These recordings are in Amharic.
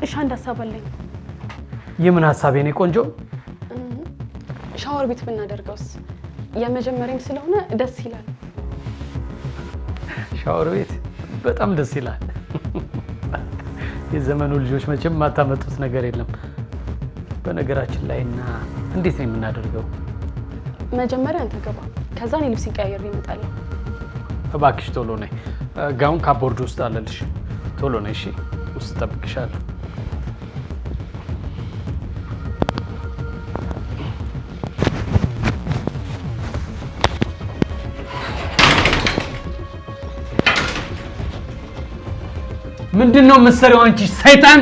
እሺ አንድ ሐሳብ አለኝ የምን ሐሳብ የኔ ቆንጆ ሻወር ቤት ብናደርገውስ የመጀመሪያም ስለሆነ ደስ ይላል ሻወር ቤት በጣም ደስ ይላል የዘመኑ ልጆች መቼም ማታመጡት ነገር የለም በነገራችን ላይና እንዴት ነው የምናደርገው መጀመሪያ አንተ ገባ ከዛ እኔ ልብስ ቀያየር ይመጣል እባክሽ ቶሎ ነይ ጋውን ካፖርድ ውስጥ አለልሽ ቶሎ ነይ እሺ ውስጥ ተጠብቅሻለሁ ምንድነው መሰሪያው አንቺ ሰይጣን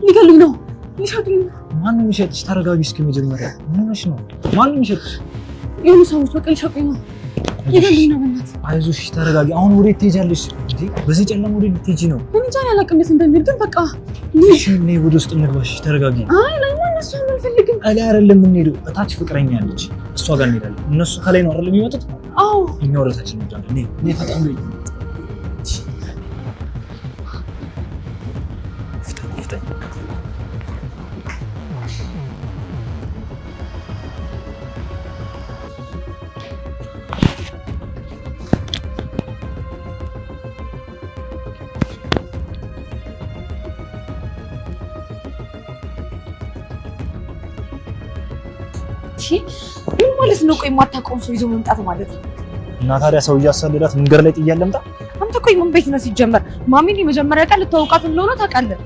ሊገሉኝ ነው ሊሸጡኝ ነው ማን የሚሸጥሽ ተረጋጊ እስኪ መጀመሪያ ምን ሆነሽ ነው ማን የሚሸጥሽ የሆኑ ሰዎች በቃ ሊሸጡኝ ነው ሊገሉኝ ነው በእናትህ አይዞሽ ተረጋጊ አሁን ወዴት ትሄጃለሽ እንዴ በዚህ ጨለማ ወዴት ልትሄጂ ነው እኔ እንጃ አላውቅም የት እንደሚሄድ ግን በቃ እሺ ነይ ወደ ውስጥ እንግባሽ ተረጋጊ አይ ለምን እነሱ አልፈልግም አለ አይደለም እንሄደው እታች ፍቅረኛ አለች እሷ ጋር እንሄዳለን እነሱ ከላይ ነው አይደል የሚመጡት አዎ እኛ ወደታችን እንሄዳለን ነይ ፈጣን በይ ምን ማለት ነው ቆይ ማታቆም ሰው ይዞ መምጣት ማለት ነው እና ታዲያ ሰው እያሳደዳት መንገድ ላይ ጥያለ ለምጣ አንተ ቆይ ምን ቤት ነው ሲጀመር ማሚን የመጀመሪያ ቀን ልታውቃት እንደሆነ ታውቃለህ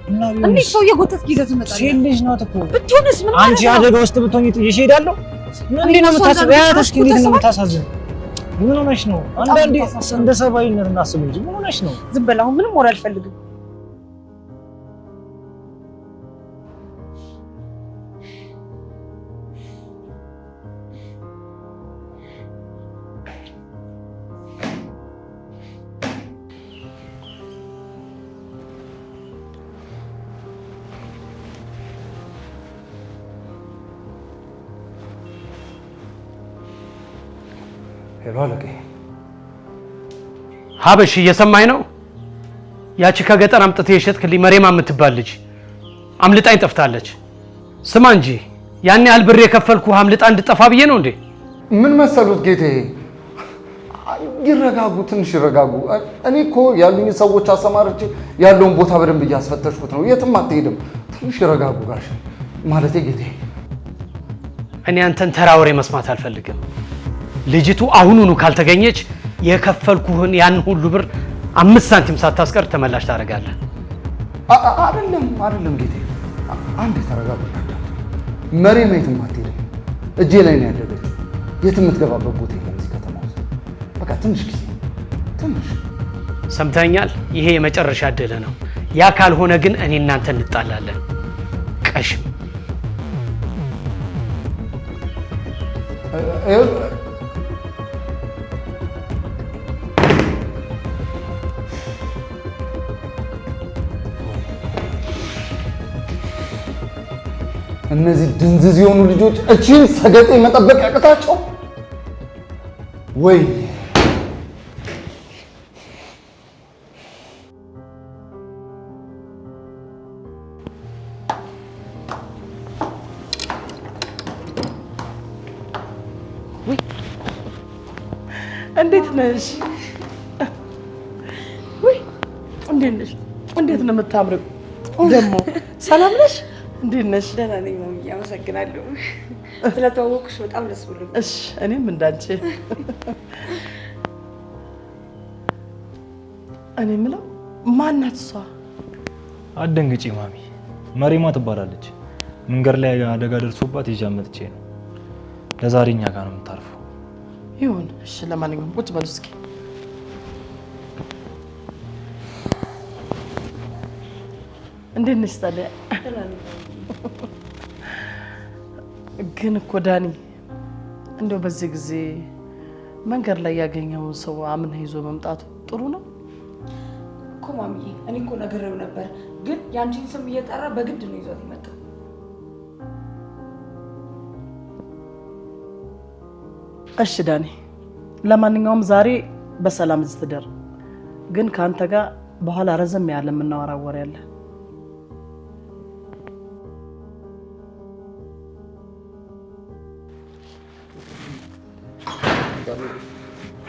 እንዴ ሰው የጎተት ጊዜ ትመጣለህ ሴት ልጅ ናት እኮ ብትሆንስ ምን ማለት ነው አንቺ አደጋ ውስጥ ብትሆኚ ጥዬሽ እሄዳለሁ ምን ነው የምታስበው ያተሽ እንዴት ነው የምታሳዝን ምን ሆነሽ ነው አንዳንዴ እንደ ሰባዊነት እናስብ እንጂ ምን ሆነሽ ነው ዝም በል አሁን ምንም ወሬ አልፈልግም ሄሎ አለቄ ሀበሽ እየሰማኝ ነው ያቺ ከገጠር አምጥተህ የሸጥክልኝ መሬማ የምትባል ልጅ አምልጣኝ ጠፍታለች ስማ እንጂ ያን ያህል ብር የከፈልኩህ አምልጣ እንድጠፋ ብዬ ነው እንዴ ምን መሰሉት ጌቴ ይረጋጉ ትንሽ ይረጋጉ እኔ እኮ ያሉኝ ሰዎች አሰማርቼ ያለውን ቦታ በደንብ እያስፈተሽኩት ነው የትም አትሄድም ትንሽ ይረጋጉ ጋሽ ማለቴ ጌቴ እኔ አንተን ተራ ወሬ መስማት አልፈልግም ልጅቱ አሁኑኑ ካልተገኘች የከፈልኩህን ያን ሁሉ ብር 5 ሳንቲም ሳታስቀር ተመላሽ ታደርጋለህ አይደለም ጌቴ አንዴ ተረጋጉ መሬማ የትም አትሄድም እጄ ላይ ነው ያደገችው የትም የምትገባበት ቦታ የለም እዚህ ከተማ ውስጥ በቃ ትንሽ ጊዜ ትንሽ ሰምተኛል ይሄ የመጨረሻ እድል ነው ያ ካልሆነ ግን እኔ እናንተ እንጣላለን ቀሽም እነዚህ ድንዝዝ የሆኑ ልጆች እቺን ሰገጤ መጠበቅ ያቅታቸው ወይ እንዴት ነሽ ወይ እንዴት ነሽ እንዴት ነው የምታምሪው ደሞ ሰላም ነሽ እንዴት ነሽ ደህና ነኝ ማሚዬ አመሰግናለሁ ስለተዋወቅሽ በጣም ደስ ብሎኛል እሺ እኔም እንዳንቺ እኔ የምለው ማናት እሷ አትደንግጪ ማሚ መሬማ ትባላለች መንገድ ላይ አደጋ ደርሶባት ይዣ መጥቼ ነው ለዛሬ እኛ ጋር ነው የምታርፈው ይሁን እሺ ለማንኛውም ቁጭ በሉ እስኪ እንዴት ነሽ ታዲያ ግን እኮ ዳኒ እንደው በዚህ ጊዜ መንገድ ላይ ያገኘውን ሰው አምነህ ይዞ መምጣቱ ጥሩ ነው እኮ ማሚዬ። እኔ እኮ ነግሬው ነበር፣ ግን ያንቺን ስም እየጠራ በግድ ነው ይዞት የመጣው። እሺ ዳኒ፣ ለማንኛውም ዛሬ በሰላም እዚህ ትደር። ግን ካንተ ጋር በኋላ ረዘም ያለ የምናወራው ወሬ አለ።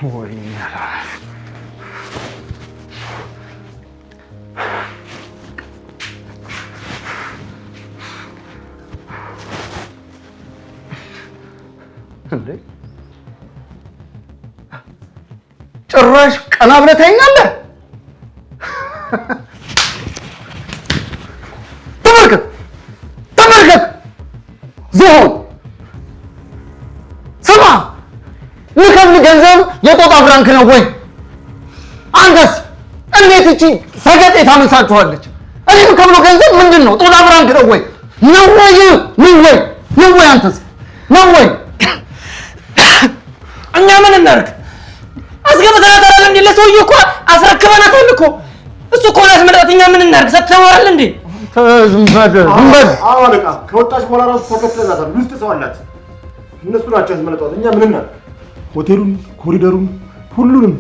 ወይኔ እንዴ ጭራሽ ቀና ብለህ ታየኛለህ? ተመልከት ተመልከት ዝሆን ስማ የከብት ገንዘብ የጦጣ ፍራንክ ነው ወይ? አንተስ እንዴት እቺ ሰገጤ ታመሳችኋለች? እኔ የምከብለው ገንዘብ ምንድን ነው? ጦጣ ፍራንክ ነው ወይ? ነው ወይ ነው ወይ አንተስ ነው ወይ? እኛ ምን እናድርግ? አስገብተናታል እንዴ? ለሰውዬው እኮ አስረክበናታል እኮ። እሱ እኮ ነው ያስመጣት። እኛ ምን እናድርግ? ሰጥተናል እንዴ? ዝም በል። አዎ አለቃ፣ ከወጣች በኋላ ራሱ ተከትለናታል። ውስጥ ሰው አላት። እነሱ ናቸው ያስመለጧት። እኛ ምን እናድርግ? ሆቴሉን፣ ኮሪደሩን፣ ሁሉንም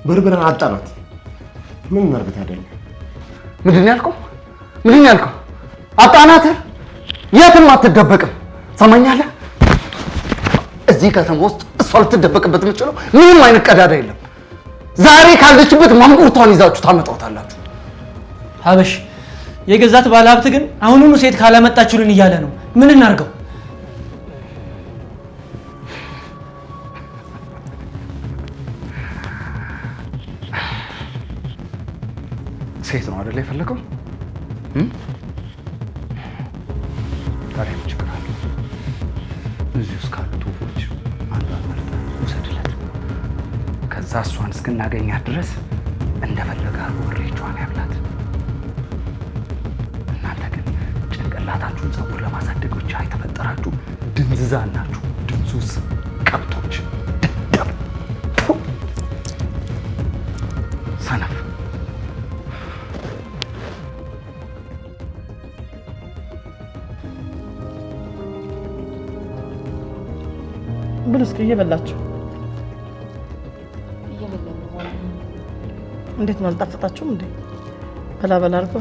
በርበረን አጣናት። ምን እናድርግ ታዲያ? ምንድን ያልከው? አጣናት? የትም አትደበቅም። ሰማኛለህ? እዚህ ከተማ ውስጥ እሷ ልትደበቅበት የምትችለው ምንም አይነት ቀዳዳ የለም። ዛሬ ካለችበት ማንቁርቷን ይዛችሁ ታመጣውታላችሁ። ሀበሽ የገዛት ባለሀብት ግን አሁኑኑ ሴት ካላመጣችሁልን እያለ ነው። ምን እናድርገው? ሴት ነው አይደል የፈለገው? ታዲያ ምን ችግር አለ? እዚህ ውስጥ ካሉት ወፎች አንዷን መርጠህ ውሰድለት። ከዛ እሷን እስክናገኛት ድረስ እንደፈለገ አድርጎ እሬቿን ያብላት። እናንተ ግን ጭንቅላታችሁን ፀጉር ለማሳደግ ብቻ የተፈጠራችሁ ድንዝዛን ናችሁ። ድንዙዝ ቀብቶች፣ ደደብ ሰነፍ። ብሉ እስኪ እየበላችሁ። እንዴት ነው አልጣፈጣችሁም እንዴ? በላ በላ አድርጎ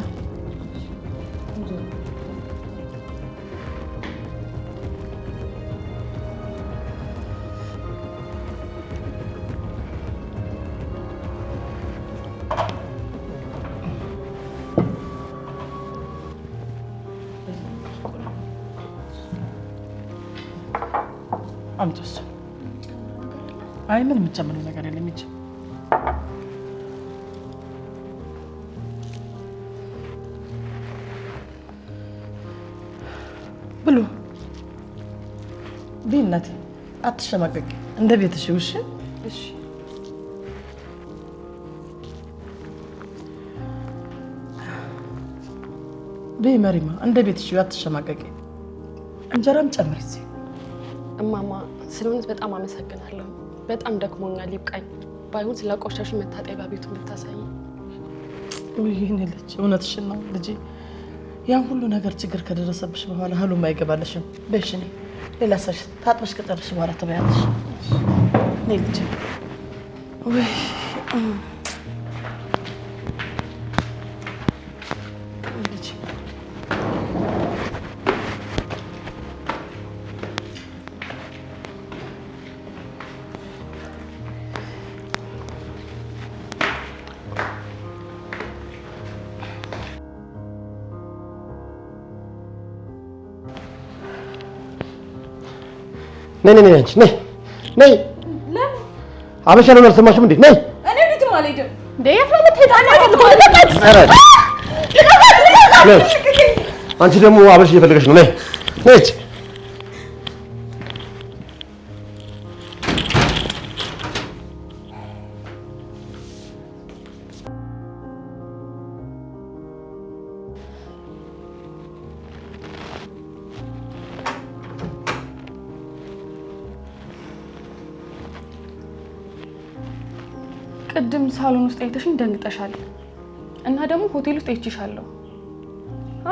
አምጥስ። አይ ምን የምትጨምረው ነገር የለም። ይጭ ብሉ ቢናት አትሸማቀቂ። እንደ ቤትሽ እሺ? እሺ። በመሪማ እንደ ቤትሽ አትሸማቀቂ። እንጀራም ጨምሪ። እማማ ስለሆነስ በጣም አመሰግናለሁ። በጣም ደክሞኛል፣ ይብቃኝ። ባይሆን ስለቆሸሽ መታጠቢያ ቤቱን ብታሳይ። ይሄን ልጅ እውነትሽን ነው ልጄ። ያን ሁሉ ነገር ችግር ከደረሰብሽ በኋላ ህሉም አይገባልሽም። በሽኔ ሌላ ሰሽ ታጥበሽ ከጨረሽ በኋላ ተበያለሽ። ነይ ልጄ። ወይ ነይ ነይ አንቺ ነይ ነይ። አበሻ ነው አልሰማሽም እንዴ? ነይ። እኔ ቤትም አልሄድም። እንዴ የት አንቺ ደግሞ አበሽ እየፈለገሽ ነው። ነይ ነይ። ቅድም ሳሎን ውስጥ አይተሽኝ ደንግጠሻል እና ደግሞ ሆቴል ውስጥ አይቼሻለሁ።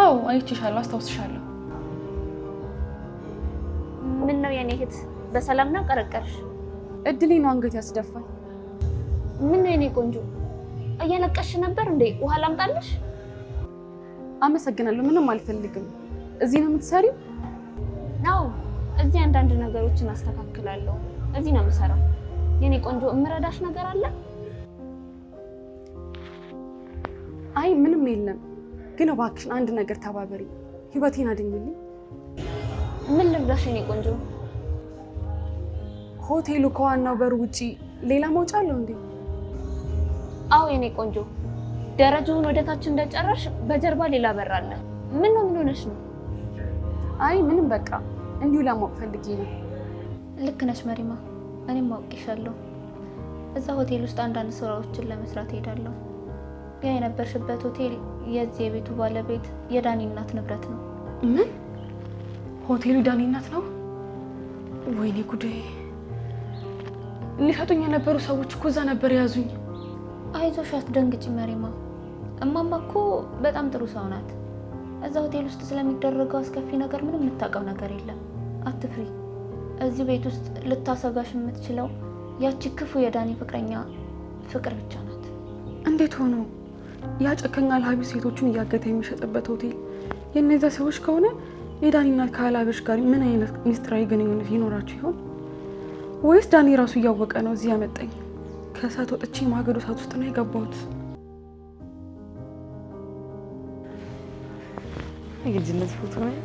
አዎ አይቼሻለሁ፣ አስታውስሻለሁ። ምን ነው የኔ እህት በሰላም ነው ቀረቀርሽ? እድሌ ነው አንገት ያስደፋኝ። ምን ነው የኔ ቆንጆ እያለቀሽ ነበር እንዴ? ውሃ ላምጣልሽ? አመሰግናለሁ። ምንም አልፈልግም። እዚህ ነው የምትሰሪው? አዎ እዚህ አንዳንድ ነገሮችን አስተካክላለሁ። እዚህ ነው የምሰራው። የኔ ቆንጆ እምረዳሽ ነገር አለ? አይ ምንም የለም፣ ግን እባክሽን አንድ ነገር ተባበሪ፣ ህይወቴን አድኝልኝ። ምን ልርዳሽ የኔ ቆንጆ? ሆቴሉ ከዋናው በር ውጪ ሌላ መውጫ አለው እንዴ? አዎ የኔ ቆንጆ፣ ደረጃውን ወደታች እንደጨረሽ በጀርባ ሌላ በር አለ። ምን ሆነሽ ነው? አይ ምንም በቃ እንዲሁ ለማወቅ ፈልጌ ነው። ልክ ነሽ መሪማ፣ እኔም አውቄሻለሁ። እዛ ሆቴል ውስጥ አንዳንድ ስራዎችን ለመስራት ሄዳለሁ። ያ የነበርሽበት ሆቴል የዚህ የቤቱ ባለቤት የዳኒ እናት ንብረት ነው። ምን? ሆቴሉ ዳኒ እናት ነው? ወይኔ ጉዴ! ሊሸጡኝ የነበሩ ሰዎች እኮ እዛ ነበር ያዙኝ። አይዞሽ አትደንግጪ መሪማ፣ እማማ እኮ በጣም ጥሩ ሰው ናት። እዛ ሆቴል ውስጥ ስለሚደረገው አስከፊ ነገር ምንም የምታውቀው ነገር የለም። አትፍሪ። እዚህ ቤት ውስጥ ልታሰጋሽ የምትችለው ያቺ ክፉ የዳኒ ፍቅረኛ ፍቅር ብቻ ናት። እንዴት ሆኖ ያ ጨካኝ አልሀቢ ሴቶቹን እያገተ የሚሸጥበት ሆቴል የእነዚያ ሰዎች ከሆነ የዳኒ እናት ከአልሀቢዎች ጋር ምን አይነት ሚስጥራዊ ግንኙነት ይኖራቸው ይሆን? ወይስ ዳኒ ራሱ እያወቀ ነው እዚህ ያመጣኝ? ከእሳት ወጥቼ ማገዶ እሳት ውስጥ ነው የገባሁት። የልጅነት ፎቶ ነው።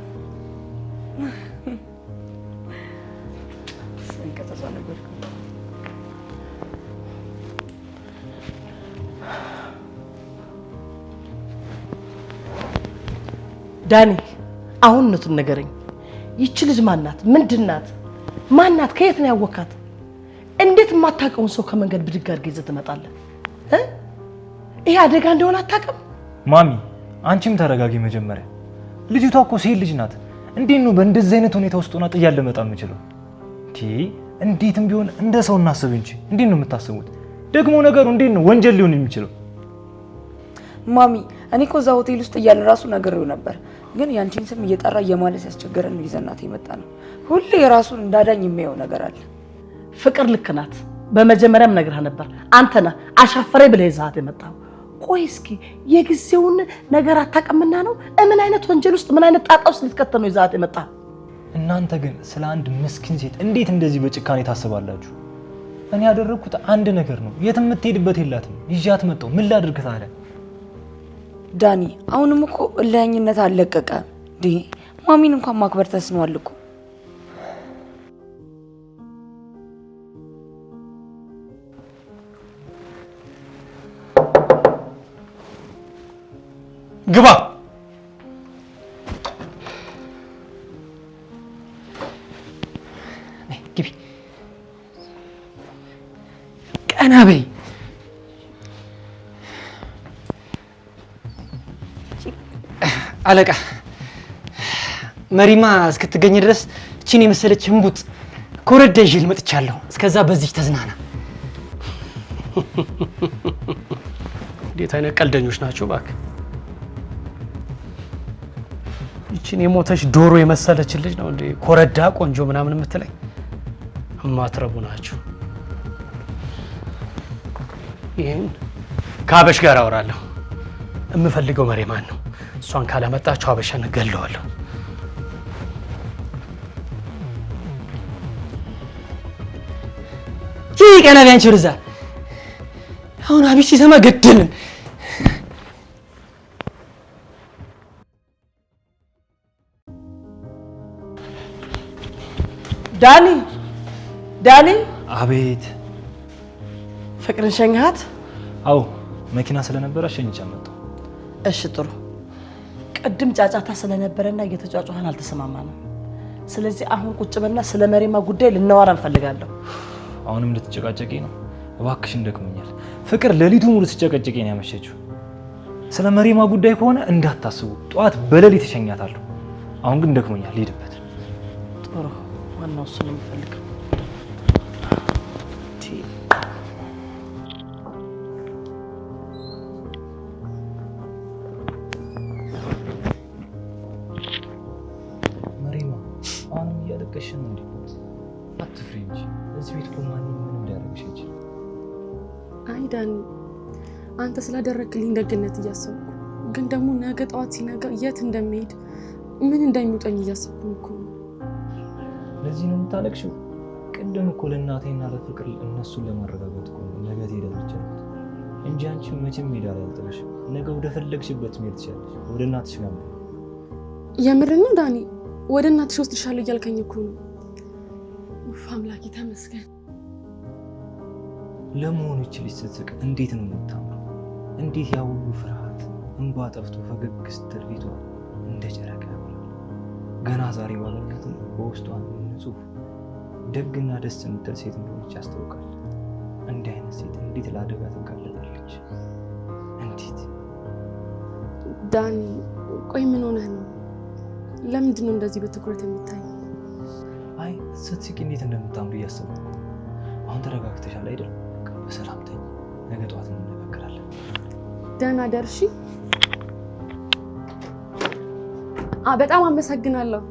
ሰንቀጠሳ ነበር። ዳኒ አሁን እውነቱን ንገረኝ። ይቺ ልጅ ማናት? ምንድናት? ማናት? ከየት ነው ያወካት? እንዴት የማታውቀውን ሰው ከመንገድ ብድግ አድርገህ ይዘህ ትመጣለህ? ይሄ አደጋ እንደሆነ አታውቅም? ማሚ አንቺም ተረጋጊ መጀመሪያ። ልጅቷ እኮ ሴት ልጅ ናት። እንዴት ነው በእንደዚህ አይነት ሁኔታ ውስጥ ሆና ጥያለ መጣ የምችለው? እንዴትም ቢሆን እንደ ሰው እናስብ እንጂ እንዴት ነው የምታስቡት? ደግሞ ነገሩ እንዴት ነው ወንጀል ሊሆን የሚችለው? ማሚ እኔ እኮ እዛ ሆቴል ውስጥ እያለ ራሱ ነገሬው ነበር፣ ግን ያንቺን ስም እየጠራ እየማለ ሲያስቸግረን ነው ይዘናት የመጣ ነው። ሁሌ የራሱን እንዳዳኝ የሚያየው ነገር አለ። ፍቅር ልክ ናት። በመጀመሪያም ነግረህ ነበር። አንተ ነህ አሻፈረኝ ብለህ ይዘሃት የመጣው። ቆይ እስኪ የጊዜውን ነገር አታውቅምና ነው? ምን አይነት ወንጀል ውስጥ ምን አይነት ጣጣ ውስጥ ልትከተል ነው ይዘሃት የመጣው? እናንተ ግን ስለ አንድ ምስኪን ሴት እንዴት እንደዚህ በጭካኔ ታስባላችሁ? እኔ ያደረኩት አንድ ነገር ነው። የት የምትሄድበት የላትም። ይዣት መጣሁ። ምን ላድርግ ታዲያ? ዳኒ አሁንም እኮ እልኸኝነት አለቀቀ። ማሚን እንኳን ማክበር ተስኗል እኮ። ግባ። ግቢ። ቀና በይ። አለቃ መሪማ እስክትገኝ ድረስ እቺን የመሰለች እንቡጥ ኮረዳ ይዤ ልመጥቻለሁ። እስከዛ በዚህ ተዝናና። እንዴት አይነት ቀልደኞች ናቸው እባክህ። ይቺን የሞተች ዶሮ የመሰለች ልጅ ነው እንዴ ኮረዳ ቆንጆ ምናምን የምትለኝ? እማትረቡ ናቸው። ይሄን ከአበሽ ጋር አወራለሁ። የምፈልገው መሪማን ነው። እሷን ካላመጣችሁ አበሻን እገለዋለሁ። ይህ ቀና ቢያንቺ ወደዛ። አሁን አቢሽ ሲሰማ ገደልን። ዳኒ። አቤት። ፍቅርን ሸኝሃት? አዎ መኪና ስለነበረ ሸኝቻ መጣሁ። እሺ ጥሩ። ቅድም ጫጫታ ስለነበረና እየተጫጫኸን አልተሰማማንም። ስለዚህ አሁን ቁጭ በልና ስለ መሪማ ጉዳይ ልናወራ እንፈልጋለሁ። አሁንም ልትጨቃጨቂ ነው? እባክሽን ደክሞኛል። ፍቅር ሌሊቱን ሙሉ ስትጨቃጨቂ ነው ያመሸችው። ስለ መሪማ ጉዳይ ከሆነ እንዳታስቡ፣ ጠዋት በሌሊት እሸኛታለሁ። አሁን ግን ደክሞኛል፣ ልሄድበት። ጥሩ። ዋናው እሱ ነው የምፈልገው። እያለቀሽ ነው እንዴ? አትፍሪ እንጂ እዚህ ቤት እኮ ማንም ምን እንዳያደርግሽ እንጂ። አይ ዳኒ፣ አንተ ስላደረግልኝ ደግነት እያሰብኩ ግን ደግሞ ነገ ጠዋት ሲነጋ የት እንደሚሄድ ምን እንደሚውጠኝ እያሰብኩ እኮ ነው። ለዚህ ነው የምታለቅሽው? ቅድም እኮ ለእናቴና ለፍቅር እነሱን ለማረጋጋት እኮ ነገ ትሄዳለች አልኩት እንጂ አንቺ መቼም ሜዳ ላይ አልጥልሽም። ነገ ወደ ፈለግሽበት መሄድ ትችያለሽ። ወደ እናትሽ ጋር ነው። የምርን ነው ዳኒ? ወደ እናትሽ ወስድሻለሁ እያልከኝ እኮ ነው። ኡፍ አምላኬ ተመስገን። ለመሆኑ ይቺ ልጅ ስትስቅ እንዴት ነው የምታምረው? እንዴት ያ ሁሉ ፍርሃት እንባ ጠፍቶ ፈገግ ስትል ፊቷ እንደ ጨረቃ ያበራል። ገና ዛሬ ባገኛትም በውስጧ ንጹህ ደግና ደስ የምትል ሴት እንደሆነች ያስታውቃል። እንዲህ አይነት ሴት እንዴት ለአደጋ ትጋለጣለች? እንዴት ዳኒ? ቆይ ምን ሆነህ ነው? ለምንድን ነው እንደዚህ በትኩረት የምታይ? አይ ስትስቂ እንዴት እንደምታምሩ እያሰብኩ። አሁን ተረጋግተሻል አይደል? በሰላም ተኝ። ነገ ጠዋት እንነጋገራለን። ደህና ደርሺ። በጣም አመሰግናለሁ።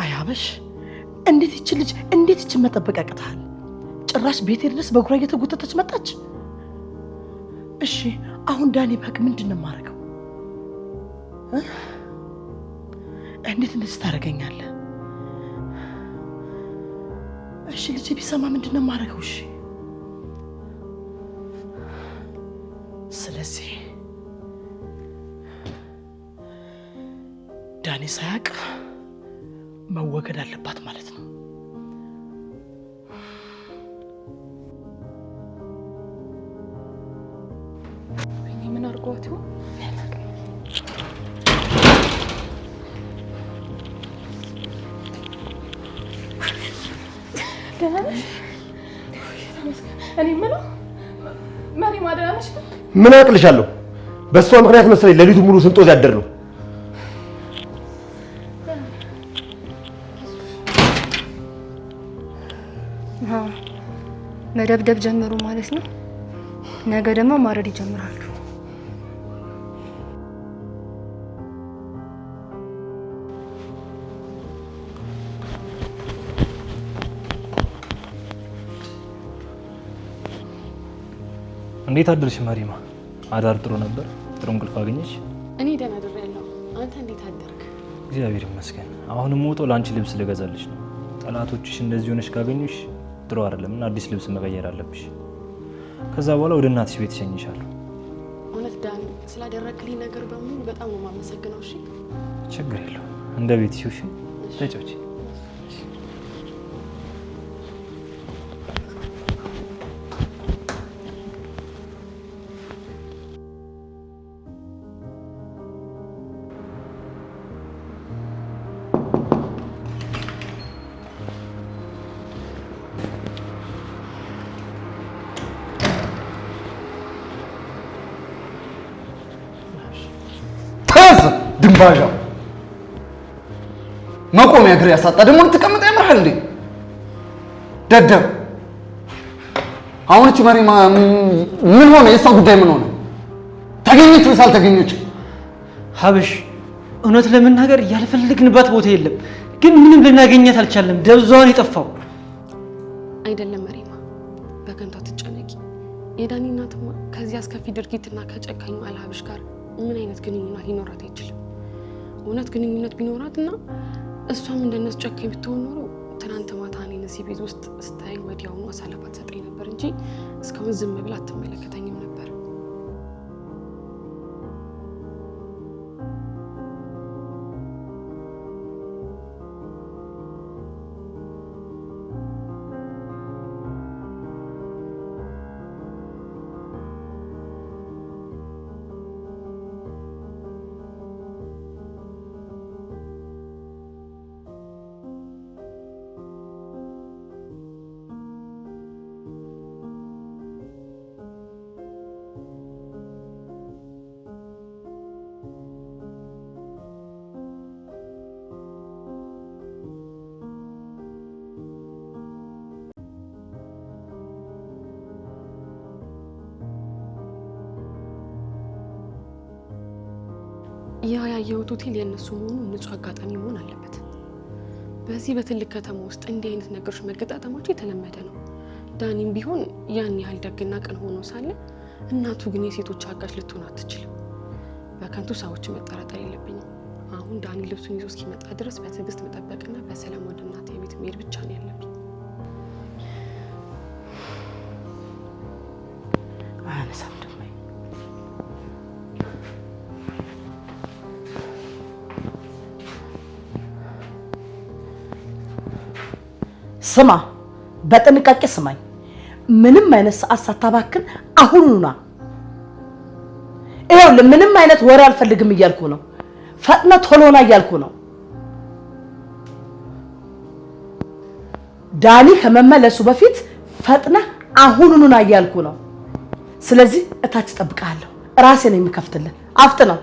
አያበሽ እንዴት ይች ልጅ እንዴት ይችን መጠበቅ ያቅታል? ጭራሽ ቤቴ ድረስ በእግሯ እየተጎተተች መጣች። እሺ አሁን ዳኒ ባክ ምንድን ነው የማደርገው? እንዴት እንደዚህ ታደርገኛለህ? እሺ ልጅ ቢሰማ ምንድን ነው የማደርገው? እሺ ስለዚህ ዳኒ ሳያውቅ መወገድ አለባት ማለት ነው። እኔ ምን አድርጓት ይሆን? ደህና ነሽ? እኔ የምለው መሪማ ደህና ነሽ? ምን አቅልሻለሁ? በእሷ ምክንያት መሰለኝ ሌሊቱ ሙሉ ስንጦዝ ያደር ነው። መደብደብ ጀመሩ ማለት ነው። ነገ ደግሞ ማረድ ይጀምራሉ። እንዴት አደርሽ መሪማ? አዳር ጥሩ ነበር? ጥሩ እንቅልፍ አገኘሽ? እኔ ደህና አድሬያለሁ። አንተ እንዴት አደርክ? እግዚአብሔር ይመስገን። አሁንም ሞቶ ለአንቺ ልብስ ልገዛልሽ ነው። ጠላቶችሽ እንደዚህ ሆነሽ ካገኙሽ ጥሩ አይደለም እና አዲስ ልብስ መቀየር አለብሽ። ከዛ በኋላ ወደ እናትሽ ቤት እሸኝሻለሁ። እውነት ዳኒ፣ ስላደረክልኝ ነገር በሙሉ በጣም ነው የማመሰግነው። እሺ ችግር የለውም። እንደ ቤትሽ እሺ። ተጫውቺ። ድንባዣ መቆሚያ እግር ያሳጣ ደግሞ ልትቀመጥ ያምርሃል እንዴ? ደደብ። አሁን እቺ መሪማ ምን ሆነ? የእሷ ጉዳይ ምን ሆነ? ተገኘች ወይስ አልተገኘች? ሀበሽ እውነት ለመናገር ያልፈልግንባት ቦታ የለም፣ ግን ምንም ልናገኛት አልቻለም። ደብዛዋን የጠፋው አይደለም መሪማ፣ በከንቱ አትጨነቂ። የዳኒ እናትማ ከዚህ አስከፊ ድርጊትና ከጨካኙ አልሀበሽ ጋር ምን አይነት ግንኙነት ሊኖራት አይችልም። እውነት ግንኙነት ቢኖራት እና እሷም እንደነሱ ጨካኝ ብትሆን ኖሮ ትናንት ማታ እኔን እዚህ ቤት ውስጥ ስታየኝ ወዲያውኑ አሳልፋ ትሰጠኝ ነበር እንጂ እስካሁን ዝም ብላ አትመለከተኝም ነበር። ያ ያየሁት ሆቴል የእነሱ መሆኑ ንጹህ አጋጣሚ መሆን አለበት። በዚህ በትልቅ ከተማ ውስጥ እንዲህ አይነት ነገሮች መገጣጠማቸው የተለመደ ነው። ዳኒም ቢሆን ያን ያህል ደግና ቀን ሆኖ ሳለ እናቱ ግን የሴቶች አጋዥ ልትሆን አትችልም። በከንቱ ሰዎች መጠራጠር የለብኝም። አሁን ዳኒ ልብሱን ይዞ እስኪመጣ ድረስ በትዕግስት መጠበቅና በሰላም ወደ እናቴ ቤት መሄድ ብቻ ነው ያለብኝ። አያነሳም ደግሞ ስማ፣ በጥንቃቄ ስማኝ። ምንም አይነት ሰዓት ሳታባክን አሁኑና ይኸውልህ፣ ምንም አይነት ወሬ አልፈልግም እያልኩ ነው። ፈጥነ ቶሎና እያልኩ ነው። ዳኒ ከመመለሱ በፊት ፈጥነ አሁኑና እያልኩ ነው። ስለዚህ እታች እጠብቅሃለሁ። ራሴ ነው የምከፍትልህ። አፍጥነው።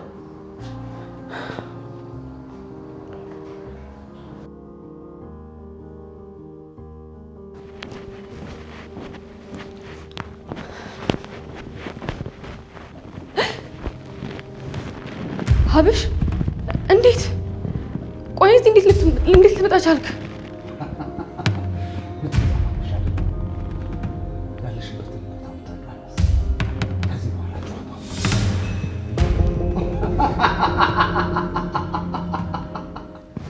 ሀብሽ እንዴት? ቆይ እዚህ እንዴት ልትመጣ ቻልክ?